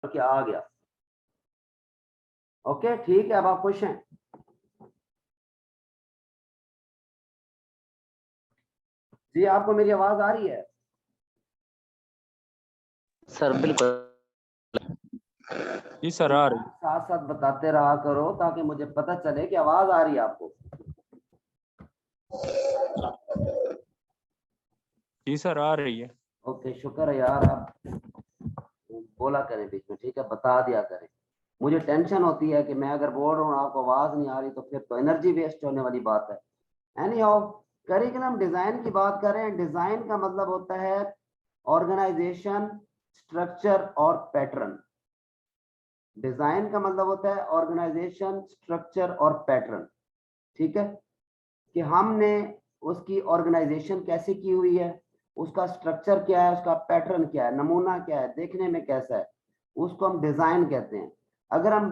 क्या आ गया। ओके ठीक है, अब आप खुश हैं? जी आपको मेरी आवाज आ रही है? सर बिल्कुल जी सर आ रही। साथ साथ बताते रहा करो ताकि मुझे पता चले कि आवाज आ रही है आपको। जी सर आ रही है। ओके शुक्र है यार, आप बोला करें बीच में, ठीक है, बता दिया करें। मुझे टेंशन होती है कि मैं अगर बोल रहा हूँ आपको आवाज नहीं आ रही तो फिर तो एनर्जी वेस्ट होने वाली बात है। एनी हाउ, करिकुलम डिजाइन की बात करें, डिजाइन का मतलब होता है ऑर्गेनाइजेशन, स्ट्रक्चर और पैटर्न। डिजाइन का मतलब होता है ऑर्गेनाइजेशन, स्ट्रक्चर और पैटर्न। ठीक है, कि हमने उसकी ऑर्गेनाइजेशन कैसे की हुई है, उसका स्ट्रक्चर क्या है, उसका पैटर्न क्या है, नमूना क्या है, देखने में कैसा है, उसको हम डिजाइन कहते हैं। अगर हम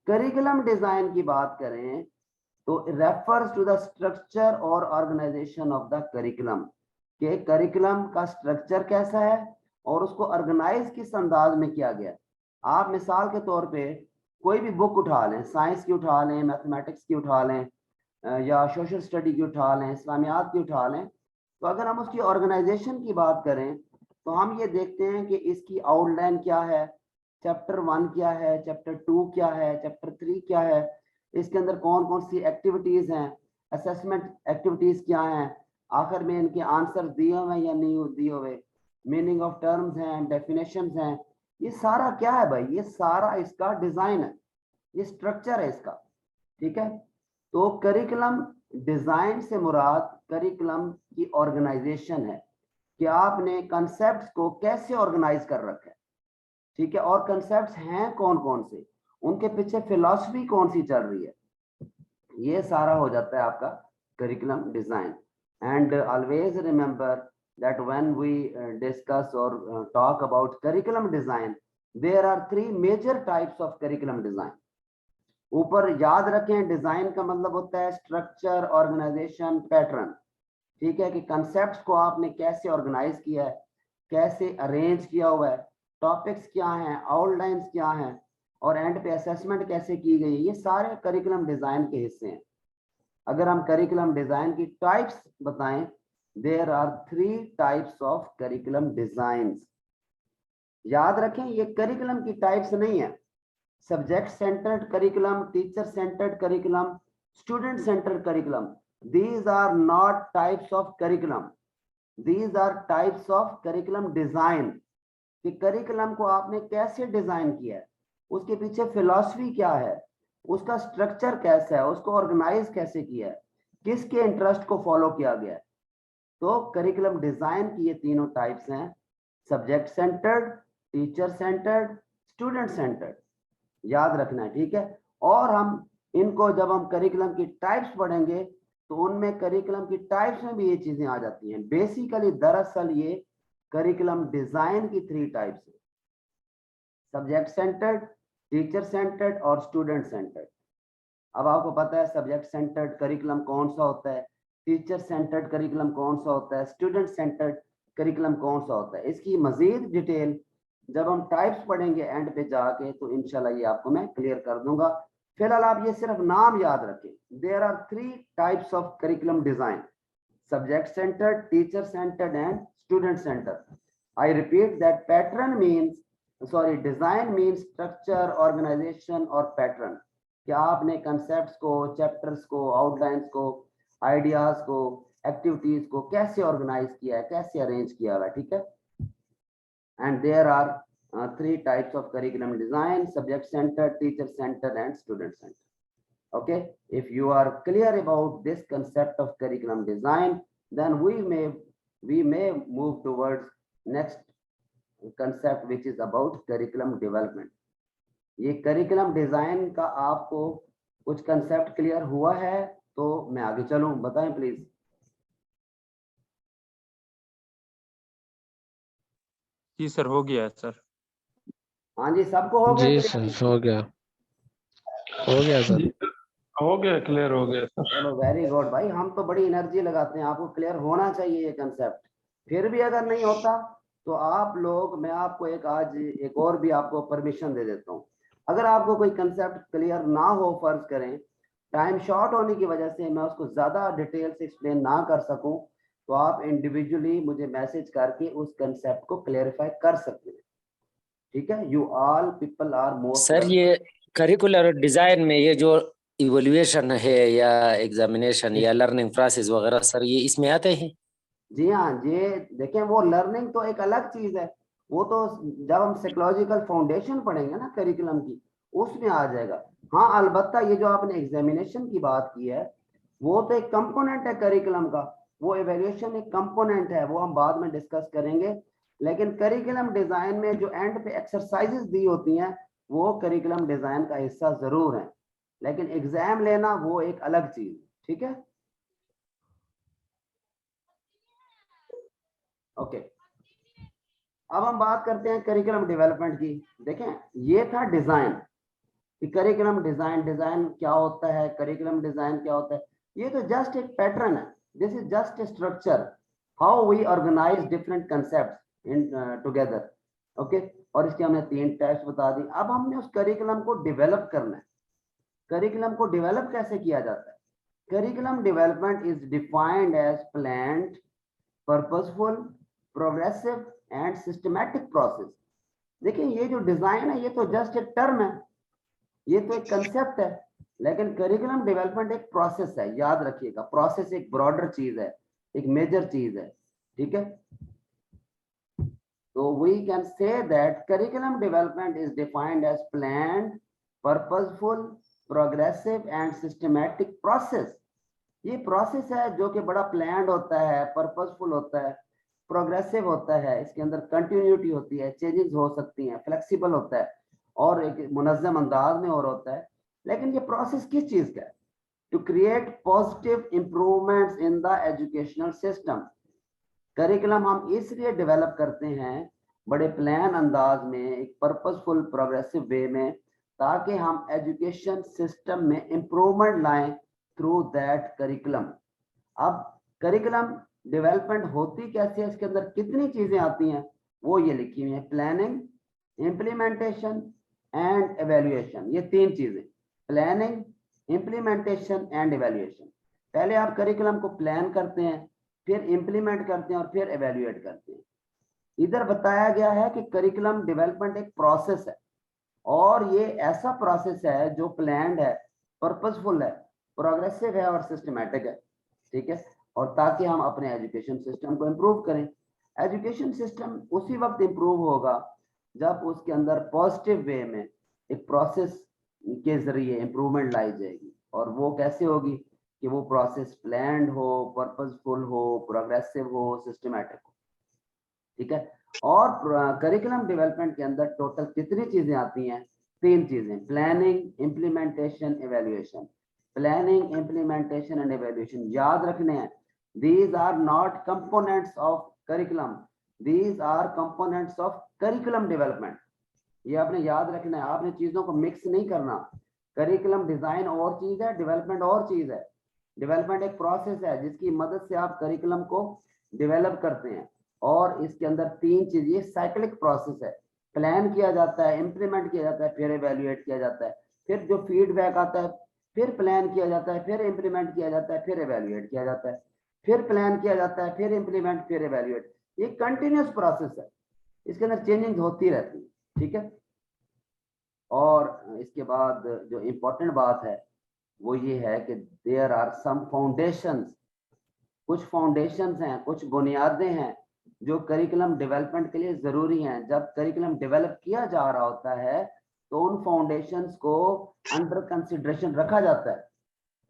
करिकुलम डिजाइन की बात करें तो रेफर्स टू द स्ट्रक्चर और ऑर्गेनाइजेशन ऑफ द करिकुलम, के करिकुलम का स्ट्रक्चर कैसा है और उसको ऑर्गेनाइज किस अंदाज में किया गया। आप मिसाल के तौर पे कोई भी बुक उठा लें, साइंस की उठा लें, मैथमेटिक्स की उठा लें, या सोशल स्टडी की उठा लें, इस्लामियात की उठा लें, तो अगर हम उसकी ऑर्गेनाइजेशन की बात करें तो हम ये देखते हैं कि इसकी आउटलाइन क्या है, चैप्टर 1 क्या है, चैप्टर 2 क्या है, चैप्टर 3 क्या है, इसके अंदर कौन कौन सी एक्टिविटीज हैं, असेसमेंट एक्टिविटीज क्या हैं, आखिर में इनके आंसर दिए हुए या नहीं दिए हुए, मीनिंग ऑफ टर्म्स हैं, डेफिनेशंस हैं, ये सारा क्या है भाई, ये सारा इसका डिजाइन है, ये स्ट्रक्चर है इसका। ठीक है, तो करिकुलम डिजाइन से मुराद करिकुलम की ऑर्गेनाइजेशन है कि आपने कंसेप्ट को कैसे ऑर्गेनाइज कर रखा है। ठीक है, और कंसेप्ट्स हैं कौन कौन से, उनके पीछे फिलॉसफी कौन सी चल रही है, ये सारा हो जाता है आपका curriculum design. And always remember that when we discuss or talk about curriculum design, there are 3 major types of curriculum design. ऊपर याद रखें, डिजाइन का मतलब होता है स्ट्रक्चर, ऑर्गेनाइजेशन, पैटर्न। ठीक है, कि कंसेप्ट्स को आपने कैसे ऑर्गेनाइज किया है, कैसे अरेंज किया हुआ है, टॉपिक्स क्या हैं, आउटलाइंस क्या हैं, और एंड पे असेसमेंट कैसे की गई है, ये सारे करिकुलम डिजाइन के हिस्से हैं। अगर हम करिकुलम डिजाइन की टाइप्स बताएं, there are 3 types of curriculum design. याद रखें, ये करिकुलम की टाइप्स नहीं है। Subject centred curriculum, teacher centred curriculum, student centred curriculum, these are not types of curriculum, these are types of curriculum design। कि curriculum को आपने कैसे डिजाइन किया है, उसके पीछे फिलॉसफी क्या है, उसका स्ट्रक्चर कैसा है, उसको ऑर्गेनाइज कैसे किया है, किसके इंटरेस्ट को फॉलो किया गया है। तो करिकुलम डिजाइन की ये तीनों टाइप्स हैं, subject centred, teacher centred, student centred, याद रखना है। ठीक है, और हम इनको जब हम करिकुलम की टाइप्स पढ़ेंगे तो उनमें करिकुलम की टाइप्स में भी ये चीजें आ जाती हैं। बेसिकली दरअसल ये करिकुलम डिजाइन की 3 टाइप्स है, सब्जेक्ट सेंटर्ड, टीचर सेंटर्ड और स्टूडेंट सेंटर्ड। अब आपको पता है सब्जेक्ट सेंटर्ड करिकुलम कौन सा होता है, टीचर सेंटर्ड करिकुलम कौन सा होता है, स्टूडेंट सेंटर्ड करिकुलम कौन सा होता है। इसकी मजीद डिटेल जब हम टाइप्स पढ़ेंगे एंड पे जाके तो इंशाल्लाह ये आपको मैं क्लियर कर दूंगा। फिलहाल आप ये सिर्फ नाम याद रखें, there are 3 types of curriculum design, subject centred, teacher centred and student centred. I repeat that pattern means design means structure, organisation और पैटर्न, कि आपने कंसेप्ट्स को, चैप्टर्स को, आउटलाइंस को, आइडियाज को, एक्टिविटीज को कैसे ऑर्गेनाइज किया है, कैसे अरेंज किया हुआ है। ठीक है, and there are 3 types of curriculum design: subject centered, teacher centered and student centered. Okay, if you are clear about this concept of curriculum design, then we may move towards next concept, which is about curriculum development. ये curriculum design का आपको कुछ concept clear हुआ है तो मैं आगे चलूं, बताएं प्लीज। जी सर हो गया सर। हाँ जी, सबको हो गया? जी सर हो गया सर, हो गया, क्लियर हो गया सर। चलो वेरी गुड भाई, हम तो बड़ी एनर्जी लगाते हैं, आपको क्लियर होना चाहिए ये कंसेप्ट। फिर भी अगर नहीं होता तो आप लोग, मैं आपको एक आज एक और भी आपको परमिशन दे देता हूँ। अगर आपको कोई कंसेप्ट क्लियर ना हो, फर्ज करें टाइम शॉर्ट होने की वजह से मैं उसको ज्यादा डिटेल से एक्सप्लेन ना कर सकूं, तो आप इंडिविजुअली मुझे मैसेज करके उस कंसेप्ट को क्लेरिफाई कर सकते हैं। ठीक है, you all people are most sir ये करिकुलर डिजाइन में ये जो इवोल्यूशन है या एग्जामिनेशन या लर्निंग प्रोसेस वगैरह सर ये इसमें आते हैं? जी हाँ, ये देखें, वो लर्निंग तो एक अलग चीज है, वो तो जब हम साइकोलॉजिकल फाउंडेशन पढ़ेंगे ना करिकुलम की, उसमें आ जाएगा। हाँ अलबत्ता ये जो आपने एग्जामिनेशन की बात की है, वो तो एक कंपोनेंट है करिकुलम का, वो एवेल्यूएशन एक कंपोनेंट है, वो हम बाद में डिस्कस करेंगे। लेकिन करिकुलम डिजाइन में जो एंड पे एक्सरसाइजेस दी होती हैं, वो करिकुलम डिजाइन का हिस्सा जरूर है, लेकिन एग्जाम लेना वो एक अलग चीज। ठीक है, ओके। अब हम बात करते हैं करिकुलम डेवलपमेंट की। देखें, ये था डिजाइन कि करिकुलम डिजाइन, डिजाइन क्या होता है, करिकुलम डिजाइन क्या होता है। ये तो जस्ट एक पैटर्न है, this is just a structure, how we organise different concepts in together. Okay, और इसके हमने 3 टाइप्स बता दी। अब हमने उस करिकुलम को डेवलप करना है। करिकुलम को डेवलप कैसे किया जाता है? Curriculum development is defined as planned, purposeful, progressive and systematic process. देखिए, ये जो डिजाइन है ये तो जस्ट एक टर्म है, ये तो एक कंसेप्ट है, लेकिन करिकुलम डेवलपमेंट एक प्रोसेस है। याद रखिएगा, प्रोसेस एक ब्रॉडर चीज है, एक मेजर चीज है। ठीक है, तो we can say that curriculum development is defined as planned, purposeful, progressive and systematic process. ये प्रोसेस है जो कि बड़ा प्लान्ड होता है, पर्पसफुल होता है, प्रोग्रेसिव होता है, इसके अंदर कंटिन्यूटी होती है, चेंजेस हो सकती हैं, फ्लेक्सिबल होता है और एक मुनज़्ज़म अंदाज में और होता है। लेकिन ये प्रोसेस किस चीज का है? To create positive improvements in the educational system. Curriculum हम इसलिए डेवलप करते हैं बड़े प्लान अंदाज में, एक पर्पसफुल प्रोग्रेसिव वे में, ताकि हम एजुकेशन सिस्टम में इंप्रूवमेंट लाएं थ्रू दैट करिकुलम। अब करिकुलम डेवलपमेंट होती कैसे है, इसके अंदर कितनी चीजें आती हैं, वो ये लिखी हुई है, प्लानिंग, इम्प्लीमेंटेशन एंड एवेल्युएशन। ये 3 चीजें, प्लानिंग, इम्प्लीमेंटेशन एंड एवेल्युएशन। पहले आप करिकुलम को प्लान करते हैं, फिर इंप्लीमेंट करते हैं और फिर एवेल्युएट करते हैं। इधर बताया गया है कि करिकुलम डेवलपमेंट एक प्रोसेस है, और ये ऐसा प्रोसेस है जो प्लान्ड है, पर्पसफुल है, प्रोग्रेसिव है और सिस्टमैटिक है। ठीक है, और ताकि हम अपने एजुकेशन सिस्टम को इम्प्रूव करें। एजुकेशन सिस्टम उसी वक्त इम्प्रूव होगा जब उसके अंदर पॉजिटिव वे में एक प्रोसेस के जरिए इम्प्रूवमेंट लाई जाएगी। और वो कैसे होगी कि वो प्रोसेस प्लान्ड हो, पर्पसफुल हो, प्रोग्रेसिव हो, सिस्टमैटिक हो। ठीक है, और करिकुलम डेवलपमेंट के अंदर टोटल कितनी चीजें आती हैं? 3 चीजें, planning, implementation, evaluation. Planning, implementation and evaluation याद रखने हैं। These are not components of curriculum, these are components of curriculum development. ये आपने याद रखना है, आपने चीजों को मिक्स नहीं करना। करिकुलम डिजाइन और चीज है, डेवलपमेंट और चीज है। डेवलपमेंट एक प्रोसेस है जिसकी मदद से आप करिकुलम को डेवलप करते हैं, और इसके अंदर 3 चीज, ये साइक्लिक प्रोसेस है। प्लान किया जाता है, इंप्लीमेंट किया जाता है, फिर एवेल्युएट किया जाता है, फिर जो फीडबैक आता है, फिर प्लान किया जाता है, फिर इंप्लीमेंट किया जाता है, फिर एवेल्युएट किया जाता है, फिर प्लान किया जाता है, फिर इंप्लीमेंट, फिर एवेल्युएट। ये कंटिन्यूस प्रोसेस है, इसके अंदर चेंजिंग होती रहती है। ठीक है, और इसके बाद जो इम्पोर्टेंट बात है वो ये है कि देयर आर सम फाउंडेशंस, कुछ फाउंडेशंस हैं, कुछ बुनियादें हैं जो करिकुलम डेवलपमेंट के लिए जरूरी हैं। जब करिकुलम डेवलप किया जा रहा होता है तो उन फाउंडेशंस को अंडर कंसिडरेशन रखा जाता है,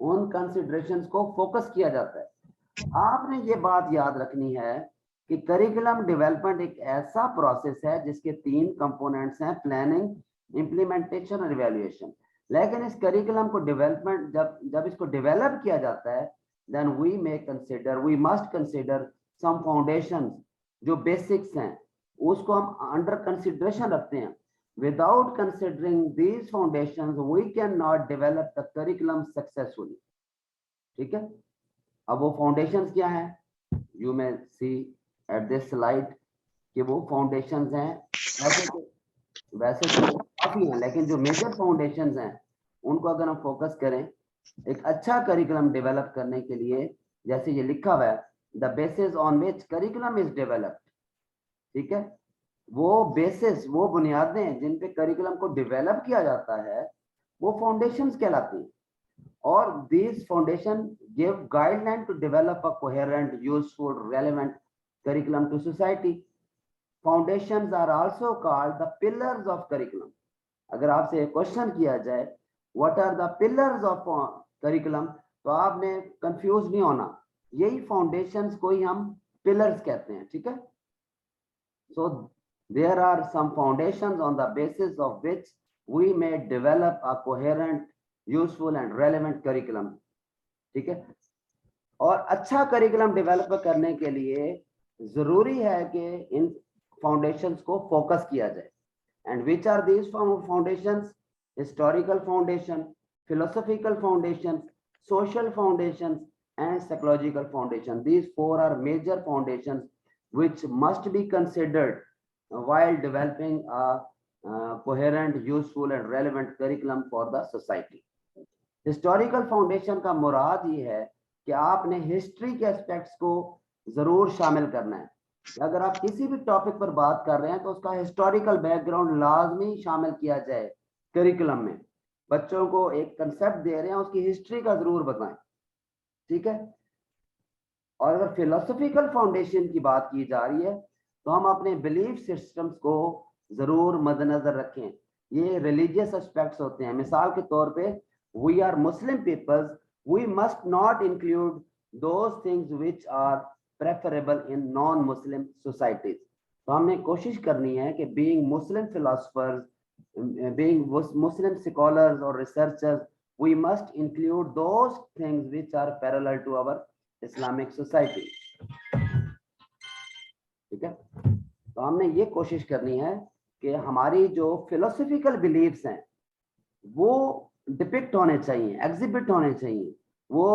उन कंसिडरेशंस को फोकस किया जाता है। आपने ये बात याद रखनी है कि करिकुलम डेवलपमेंट एक ऐसा प्रोसेस है जिसके 3 कंपोनेंट्स हैं, प्लानिंग, इंप्लीमेंटेशन और इवैल्यूएशन। लेकिन इस करिकुलम को डेवलपमेंट जब इसको डेवलप किया जाता है, then we must consider some foundations, जो बेसिक्स हैं उसको हम अंडर कंसिडरेशन रखते हैं। Without considering these foundations, we cannot develop the curriculum successfully. ठीक है, अब वो फाउंडेशंस क्या हैं? You may see at this slide. कि वो फाउंडेशंस हैं। वैसे तो काफी हैं, लेकिन जो मेजर फाउंडेशंस हैं उनको अगर हम फोकस करें एक अच्छा करिकुलम डेवलप करने के लिए, जैसे ये लिखा हुआ है the basis on which curriculum is developed, ठीक है, वो बेसिस, वो बुनियादें जिन पे करिकुलम को डेवलप किया जाता है वो फाउंडेशंस कहलाती हैं। और these foundation give guideline to develop a coherent, useful, relevant curriculum to society. Foundations are also called the pillars of curriculum. अगर आपसे क्वेश्चन किया जाए what are the pillars of curriculum, तो आपने कंफ्यूज नहीं होना, यही फाउंडेशंस को ही हम पिलर्स कहते हैं, ठीक है। So there are some foundations on the basis of which we may develop a coherent, useful and relevant curriculum, ठीक है। और अच्छा करिकुलम डेवलप करने के लिए जरूरी है कि इन फाउंडेशंस को फोकस किया जाए। And which are these foundations? Historical foundation, philosophical foundation, social foundation and psychological foundation. These four are major foundations which must be considered while developing a coherent, useful and relevant curriculum for the society. Historical foundation का मुराद ये है कि आपने history के aspects को जरूर शामिल करना है। अगर आप किसी भी टॉपिक पर बात कर रहे हैं तो उसका हिस्टोरिकल बैकग्राउंड लाजमी शामिल किया जाए करिकुलम में। बच्चों को एक कंसेप्ट दे रहे हैं, उसकी हिस्ट्री का जरूर बताएं, ठीक है। और अगर फिलोसॉफिकल फाउंडेशन की बात की जा रही है तो हम अपने बिलीफ सिस्टम्स को जरूर मद्देनजर रखें। ये रिलीजियस एस्पेक्ट्स होते हैं। मिसाल के तौर पे we are Muslim peoples, we must not include those things which are preferable in non Muslim societies. तो हमने कोशिश करनी है कि being Muslim philosophers, being Muslim scholars और researchers, we must include those things which are parallel to our Islamic society, ठीक है। तो हमने ये कोशिश करनी है कि हमारी जो फिलोसॉफिकल बिलीफ्स हैं वो डिपिक्ट होने चाहिए, एग्जिबिट होने चाहिए, वो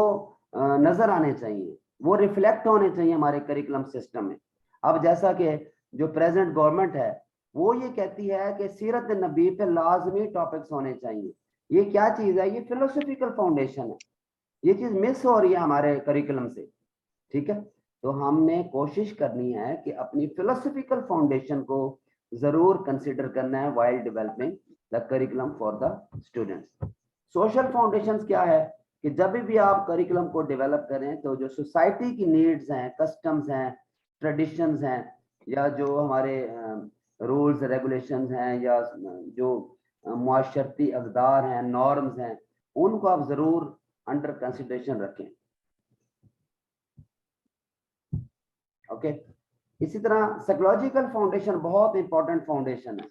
नजर आने चाहिए, वो रिफ्लेक्ट होने चाहिए हमारे करिकुलम सिस्टम में। अब जैसा कि जो प्रेजेंट गवर्नमेंट है वो ये कहती है कि सीरत नबी पे लाजमी टॉपिक्स होने चाहिए। ये क्या चीज है? ये फिलोसॉफिकल फाउंडेशन है। ये चीज मिस हो रही है हमारे करिकुलम से, ठीक है। तो हमने कोशिश करनी है कि अपनी फिलोसॉफिकल फाउंडेशन को जरूर कंसीडर करना है while developing the curriculum for the students. Social foundations क्या है कि जब भी आप करिकुलम को डेवलप करें तो जो सोसाइटी की नीड्स हैं, कस्टम्स हैं, ट्रेडिशंस हैं, या जो हमारे रूल्स रेगुलेशंस हैं, या जो मुआशरती अक़दार हैं, नॉर्म्स हैं, उनको आप जरूर अंडर कंसिडरेशन रखें, ओके। इसी तरह साइकोलॉजिकल फाउंडेशन बहुत इंपॉर्टेंट फाउंडेशन है।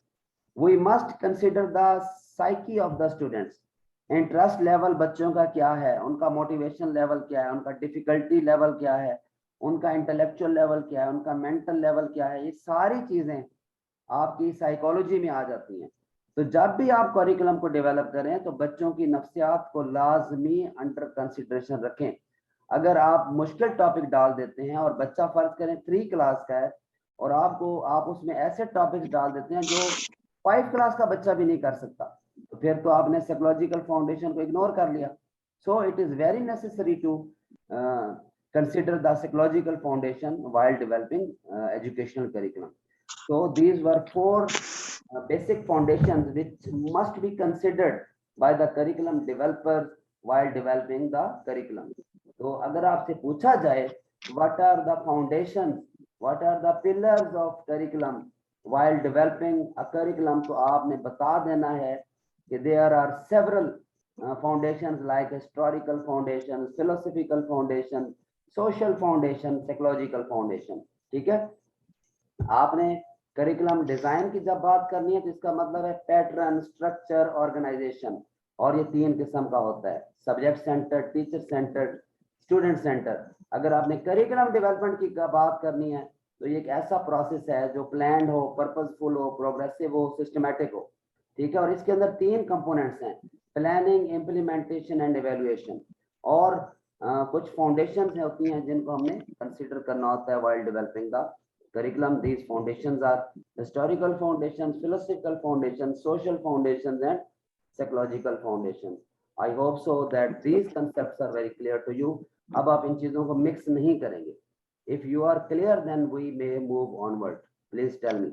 We must consider the psyche of the students. Interest level बच्चों का क्या है, उनका मोटिवेशन लेवल क्या है, उनका डिफिकल्टी लेवल क्या है, उनका इंटेलेक्चुअल लेवल क्या है, उनका मेंटल लेवल क्या है, ये सारी चीजें आपकी साइकोलॉजी में आ जाती हैं। तो जब भी आप करिकुलम को डेवलप करें तो बच्चों की नफ्सियात को लाजमी अंडर कंसिडरेशन रखें। अगर आप मुश्किल टॉपिक डाल देते हैं और बच्चा फर्ज करें 3 क्लास का है और आप उसमें ऐसे टॉपिक्स डाल देते हैं जो 5 क्लास का बच्चा भी नहीं कर सकता, तो फिर तो आपने साइकोलॉजिकल फाउंडेशन को इग्नोर कर लिया। So it is very necessary to consider the psychological foundation while developing educational curriculum. So these were 4 basic foundations which must be considered by the curriculum developers while developing the curriculum. तो अगर आपसे पूछा जाए what are the foundations, what are the pillars of curriculum while developing a curriculum, तो आपने बता देना है कि there are several foundations like historical foundation, philosophical foundation, social foundation, psychological foundation, ठीक है। आपने करिकुलम डिजाइन की जब बात करनी है तो इसका मतलब है पैटर्न, स्ट्रक्चर, ऑर्गेनाइजेशन, और ये 3 किस्म का होता है, subject centred, teacher centred, student centred. अगर आपने करिकुलम डेवलपमेंट की बात करनी है तो ये एक ऐसा प्रोसेस है जो प्लान्ड हो, पर्पसफुल हो, प्रोग्रेसिव हो, सिस्टमैटिक हो, ठीक है। और इसके अंदर 3 कंपोनेंट्स हैं, प्लानिंग, इम्प्लीमेंटेशन एंड इवैल्यूएशन। और कुछ फाउंडेशंस होती हैं जिनको हमने कंसीडर करना होता है while developing the curriculum. These foundations are historical foundations, philosophical foundations, social foundations, and psychological foundations. I hope so that these concepts are very clear to you. अब आप इन चीजों को mix नहीं करेंगे. If you are clear, then we may move onward. Please tell me.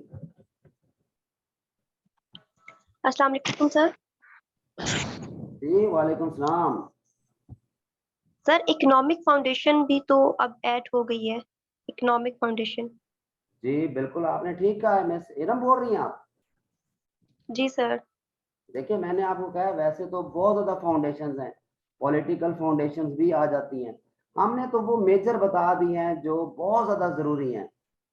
अस्सलाम वालेकुम sir. जी वालेकुम सलाम। सर इकोनॉमिक फाउंडेशन भी तो अब ऐड हो गई है, इकोनॉमिक फाउंडेशन। जी बिल्कुल आपने ठीक कहा है। मिस इरम बोल रही हैं आप? जी सर। देखिए मैंने आपको कहा वैसे तो बहुत ज्यादा फाउंडेशंस हैं, पॉलिटिकल फाउंडेशंस भी आ जाती हैं। हमने तो वो मेजर बता दी हैं जो बहुत ज्यादा जरूरी हैं।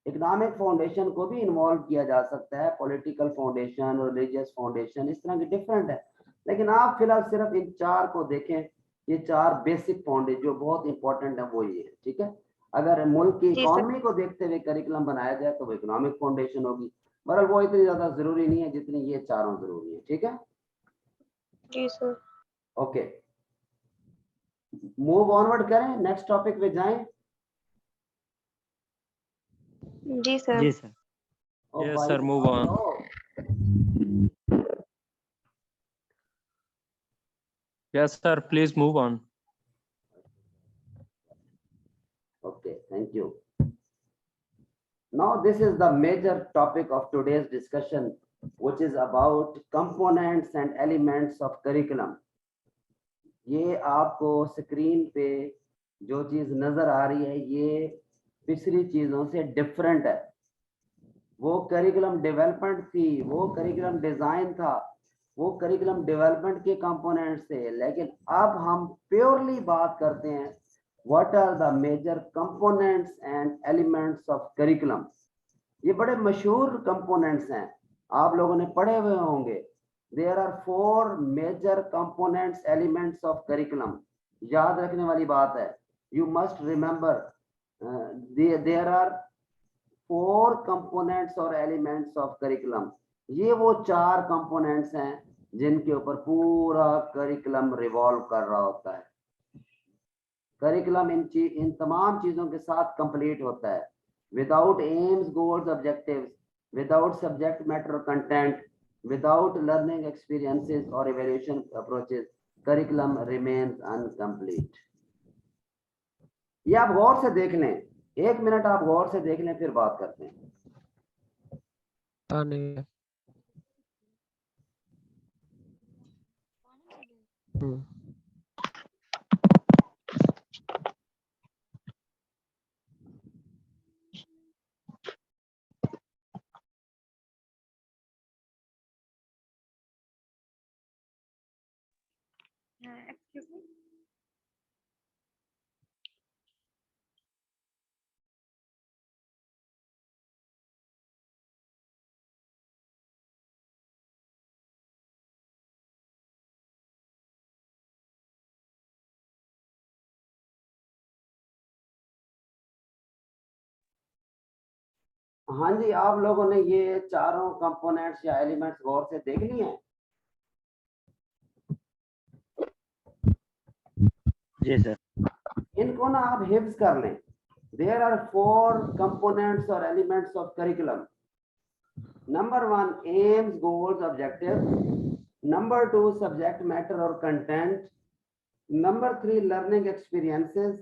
इकोनॉमिक फाउंडेशन को भी इन्वॉल्व किया जा सकता है, पॉलिटिकल फाउंडेशन, रिलीजियस फाउंडेशन, इस तरह के डिफरेंट है। लेकिन आप फिलहाल सिर्फ इन चार को देखें, ये चार बेसिक फाउंडेशन जो बहुत इंपॉर्टेंट है वो ये है, ठीक है। अगर मुल्क की जी सर। इकोनॉमी को देखते हुए करिकुलम बनाया जाए तो वो इकोनॉमिक फाउंडेशन होगी, मगर वो इतनी ज्यादा जरूरी नहीं है जितनी ये चारों जरूरी है, ठीक है। जी सर। ओके, मूव ऑनवर्ड करें, नेक्स्ट टॉपिक पे जाएं। जी सर। जी सर। ओ Yes, भाई sir, move on. Yes, sir, please move on. Okay, thank you. Now this is the major topic of today's discussion, which is about components and elements of curriculum. ये आपको screen पे जो चीज नजर आ रही है ये पिछली चीजों से डिफरेंट है। वो करिकुलम डेवलपमेंट थी, वो करिकुलम डिजाइन था, वो करिकुलम डेवलपमेंट के कंपोनेंट्स थे, लेकिन अब हम प्योरली बात करते हैं what are the major components and elements of curriculum. ये बड़े मशहूर कंपोनेंट्स हैं, आप लोगों ने पढ़े हुए होंगे। There are 4 major components elements of curriculum. याद रखने वाली बात है, you must remember there are 4 components और एलिमेंट्स ऑफ करिकुलम। ये वो 4 कंपोनेंट्स हैं जिनके ऊपर पूरा करिकुलम रिवॉल्व कर रहा होता है। करिकुलम इन तमाम चीजों के साथ कंप्लीट होता है। Without aims, goals, objectives, without subject matter content, without learning experiences और evaluation approaches, curriculum remains incomplete. ये आप गौर से देख लें, 1 मिनट आप गौर से देख लें, फिर बात करते हैं। Excuse me. हाँ जी, आप लोगों ने ये चारों कंपोनेंट्स या एलिमेंट्स गौर से देख लिए हैं? जी सर। इनको ना आप हिफ्ज कर लें। देयर आर 4 कंपोनेंट्स और elements of curriculum. Number 1 AIIMS, goals, objective. Number 2 subject matter और कंटेंट। नंबर 3 लर्निंग एक्सपीरियंसेस,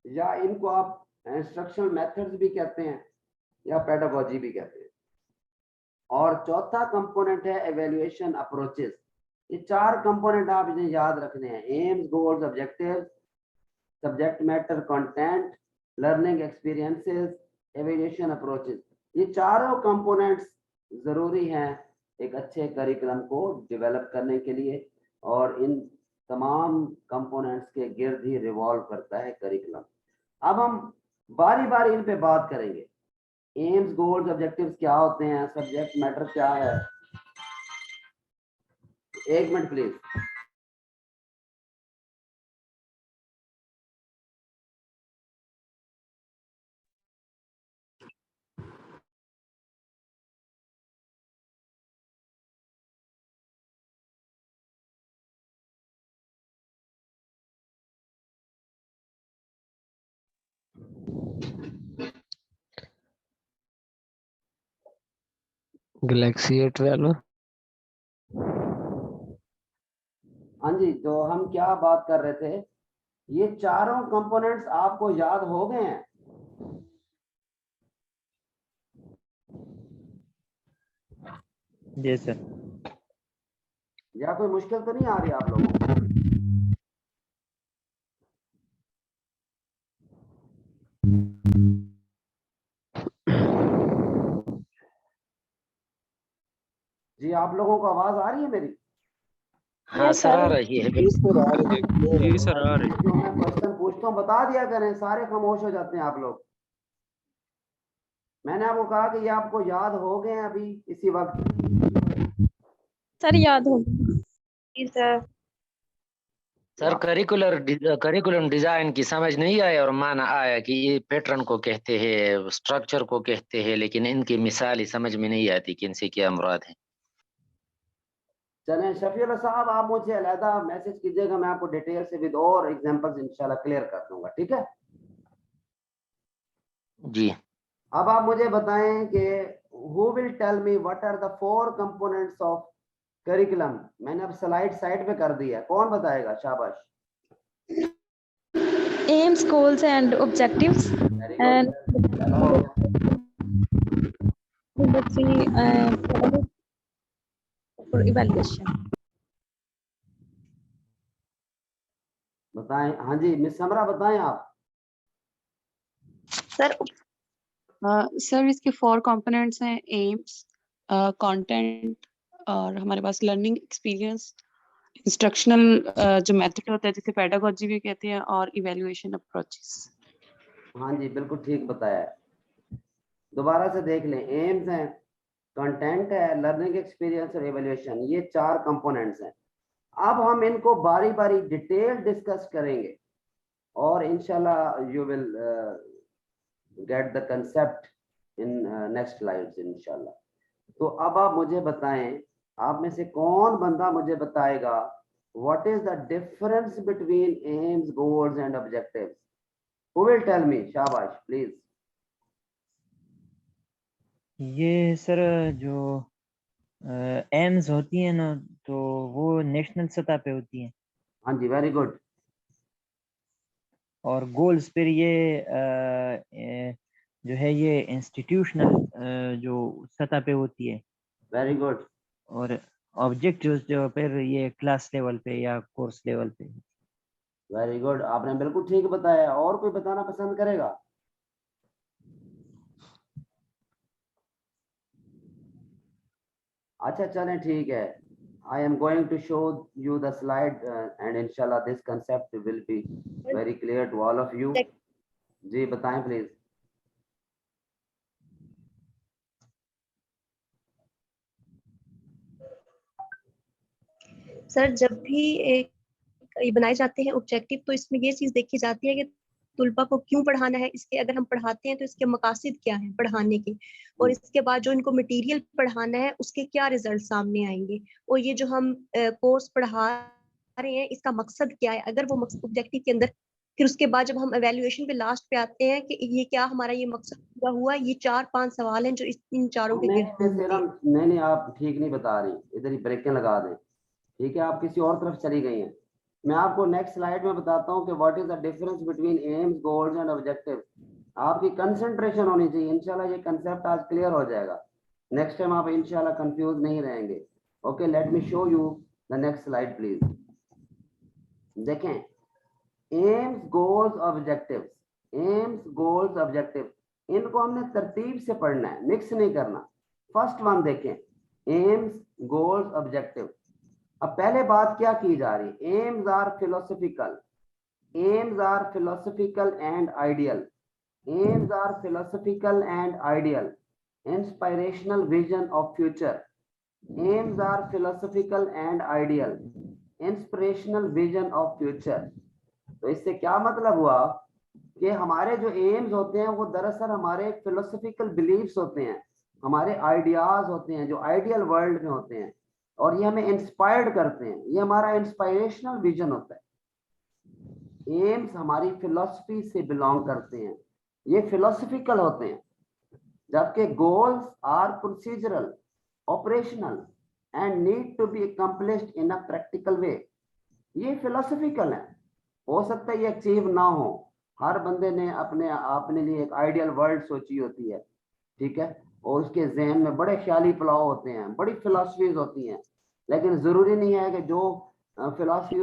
या इनको आप इंस्ट्रक्शनल मेथड्स भी कहते हैं या पेडागोजी भी कहते हैं। और चौथा कंपोनेंट है एवेल्युएशन अप्रोचेस। ये 4 कंपोनेंट आप इन्हें याद रखने हैं, AIIMS, goals, objective, subject matter, content, learning experiences, evaluation approaches. ये चारों कंपोनेंट्स जरूरी हैं एक अच्छे करिकुलम को डेवलप करने के लिए, और इन तमाम कंपोनेंट्स के गिर्द ही रिवॉल्व करता है करिकुलम। अब हम बारी बारी इन पे बात करेंगे। एम्स, गोल्स, ऑब्जेक्टिव्स क्या होते हैं, सब्जेक्ट मैटर क्या है। 1 मिनट प्लीज। Galaxy A12। हाँ जी, तो हम क्या बात कर रहे थे, ये चारों कंपोनेंट्स आपको याद हो गए हैं? जी सर। या कोई मुश्किल तो नहीं आ रही आप लोगों को? जी, आप लोगों को आवाज आ रही है मेरी? हाँ सर, आ रही है, बिल्कुल आ रही है, clear है। जी सर, आ रही। जो मैं क्वेश्चन पूछता हूँ बता दिया करें, सारे खामोश हो जाते हैं आप लोग। मैंने आपको कहा कि ये आपको याद हो गए हैं अभी इसी वक्त। सर याद हो जी सर। सर करिकुलम डिजाइन की समझ नहीं आया और माना आया कि ये पैटर्न को कहते हैं, स्ट्रक्चर को कहते हैं, लेकिन इनकी मिसाल ही समझ में नहीं आती कि इनसे क्या मुराद है। चलें शफीउल्लाह साहब, आप मुझे अलहदा मैसेज कीजिएगा, मैं आपको डिटेल से विद और एग्जांपल्स इंशाल्लाह क्लियर कर दूंगा, ठीक है? जी। अब आप मुझे बताएं कि who will tell me what are the 4 components of curriculum. मैंने अब स्लाइड साइड पे कर दी है, कौन बताएगा? शाबाश। aims, goals and objectives very and good, पहला हो गया। number 3 for evaluation. बताएं। हाँ जी, मिस समरा बताएं आप। सर सर इसके 4 कंपोनेंट्स हैं, एम्स, कंटेंट और हमारे पास लर्निंग एक्सपीरियंस, इंस्ट्रक्शनल जो मेथड होता है जिसे पेडागोजी भी कहते हैं, और इवैल्यूएशन अप्रोचेस। हाँ जी, बिल्कुल ठीक बताया है। दोबारा से देख लें, एम्स हैं, कंटेंट है, लर्निंग एक्सपीरियंस और एवेल्यूएशन, ये 4 कंपोनेंट्स हैं। अब हम इनको बारी बारी डिटेल डिस्कस करेंगे और इंशाल्लाह you will get the concept in next slides इंशाल्लाह। तो अब आप मुझे बताएं, आप में से कौन बंदा मुझे बताएगा what is the difference between aims, goals and objectives? Who will tell me? शाबाश, प्लीज। ये सर जो एम्स होती है ना, तो वो नेशनल सतह पे होती हैं, हाँ जी, वेरी गुड। और गोल्स फिर ये जो है ये इंस्टीट्यूशनल जो सतह पे होती है, वेरी गुड। और ऑब्जेक्टिव्स जो फिर ये क्लास लेवल पे या कोर्स लेवल पे। वेरी गुड, आपने बिल्कुल ठीक बताया। और कोई बताना पसंद करेगा? अच्छा चलें, ठीक है। I am going to show you the slide and inshallah this concept will be very clear to all of you. जी बताएं प्लीज। सर जब भी एक ये बनाए जाते हैं ऑब्जेक्टिव, तो इसमें ये चीज देखी जाती है कि तुलबा को क्यों पढ़ाना है, इसके अगर हम पढ़ाते हैं तो इसके मकासद क्या हैं पढ़ाने के, और इसके बाद जो इनको मटेरियल पढ़ाना है उसके क्या रिजल्ट सामने आएंगे, और ये जो हम कोर्स पढ़ा रहे हैं इसका मकसद क्या है, अगर वो मकसद ऑब्जेक्टिव के अंदर, फिर उसके बाद जब हम एवेल्युएशन पे लास्ट पे आते हैं कि ये क्या हमारा ये मकसद पूरा हुआ। ये 4-5 सवाल हैं जो इन चारों के नहीं गिर्द घूमते हैं। नहीं नहीं, आप ठीक नहीं बता रही, इधर ही ब्रेकें लगा दें, ठीक है? आप किसी और तरफ चली गई हैं। मैं आपको नेक्स्ट स्लाइड में बताता हूँ कि what is the difference between aims, goals and objectives. आपकी कंसंट्रेशन होनी चाहिए, इंशाल्लाह ये कंसेप्ट आज क्लियर हो जाएगा। नेक्स्ट टाइम आप इंशाल्लाह कंफ्यूज नहीं रहेंगे। Okay, let me show you the next slide please. देखें, aims, goals, objectives, aims, goals, objective, इनको हमने तरतीब से पढ़ना है, मिक्स नहीं करना। फर्स्ट वन देखें, एम्स, गोल्स, ऑब्जेक्टिव। अब पहले बात क्या की जा रही? Aims are philosophical, aims are philosophical and ideal, aims are philosophical and ideal, inspirational vision of future, aims are philosophical and ideal, inspirational vision of future. तो इससे क्या मतलब हुआ कि हमारे जो एम्स होते हैं वो दरअसल हमारे फिलोसफिकल बिलीफ्स होते हैं, हमारे आइडियाज होते हैं जो आइडियल वर्ल्ड में होते हैं, और ये हमें इंस्पायर्ड करते हैं, ये हमारा इंस्पायरेशनल विजन होता है। एम्स हमारी फिलोसफी से बिलोंग करते हैं, ये फिलोसफिकल होते हैं, जबकि goals are procedural, operational and need to be accomplished in a practical way. ये फिलोसफिकल है, हो सकता है ये अचीव ना हो, हर बंदे ने अपने लिए एक आइडियल वर्ल्ड सोची होती है, ठीक है, और उसके जहन में बड़े ख्याली पुलाव होते हैं, बड़ी फिलॉसफीज होती हैं, लेकिन जरूरी नहीं है कि जो फिलॉसफी